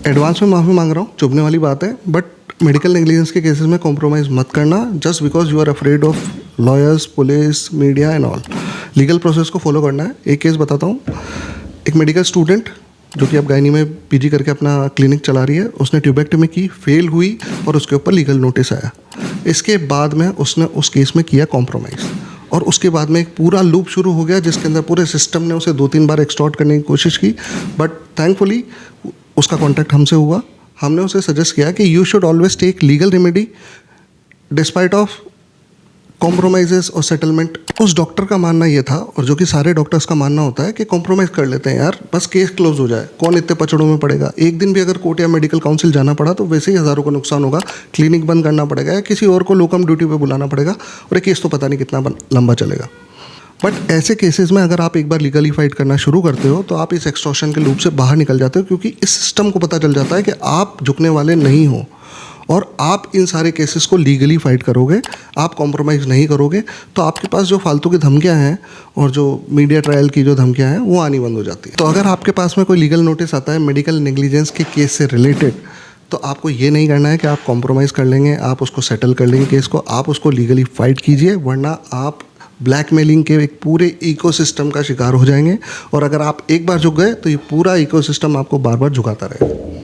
Advance में माफ़ी मांग रहा हूँ, चुभने वाली बात है, बट मेडिकल नेग्लिजेंस के केसेस में कॉम्प्रोमाइज़ मत करना just because you are afraid of lawyers, police, media and all. Legal process को फॉलो करना है। एक केस बताता हूँ। एक मेडिकल स्टूडेंट जो कि अब गायनी में पीजी करके अपना क्लिनिक चला रही है, उसने ट्यूबेक्टमी की, फेल हुई और उसके ऊपर लीगल नोटिस आया। इसके बाद में उसने उस केस में किया कॉम्प्रोमाइज़ और उसके बाद में एक पूरा लूप शुरू हो गया जिसके अंदर पूरे सिस्टम ने उसे 2-3 बार एक्सटॉर्ट करने की कोशिश की, बट थैंकफुली उसका कॉन्टैक्ट हमसे हुआ। हमने उसे सजेस्ट किया कि you should always take legal remedy despite of compromises और सेटलमेंट। उस डॉक्टर का मानना ये था, और जो कि सारे डॉक्टर्स का मानना होता है, कि कॉम्प्रोमाइज़ कर लेते हैं यार, बस केस क्लोज हो जाए, कौन इतने पचड़ों में पड़ेगा। एक दिन भी अगर कोर्ट या मेडिकल काउंसिल जाना पड़ा तो वैसे ही हज़ारों का नुकसान होगा, क्लिनिक बंद करना पड़ेगा या किसी और को लोकम ड्यूटी पे बुलाना पड़ेगा और ये केस तो पता नहीं कितना लंबा चलेगा। बट ऐसे केसेस में अगर आप एक बार लीगली फाइट करना शुरू करते हो तो आप इस एक्सटॉर्शन के लूप से बाहर निकल जाते हो, क्योंकि इस सिस्टम को पता चल जाता है कि आप झुकने वाले नहीं हो और आप इन सारे केसेस को लीगली फाइट करोगे, आप कॉम्प्रोमाइज़ नहीं करोगे, तो आपके पास जो फालतू की धमकियां हैं और जो मीडिया ट्रायल की जो धमकियां हैं वो आनी बंद हो जाती है। तो अगर आपके पास में कोई लीगल नोटिस आता है मेडिकल नेग्लिजेंस के केस से रिलेटेड, तो आपको ये नहीं करना है कि आप कॉम्प्रोमाइज़ कर लेंगे, आप उसको सेटल कर लेंगे केस को, आप उसको लीगली फाइट कीजिए, वरना आप ब्लैकमेलिंग के एक पूरे इकोसिस्टम का शिकार हो जाएंगे। और अगर आप एक बार झुक गए तो ये पूरा इकोसिस्टम आपको बार बार झुकाता रहेगा।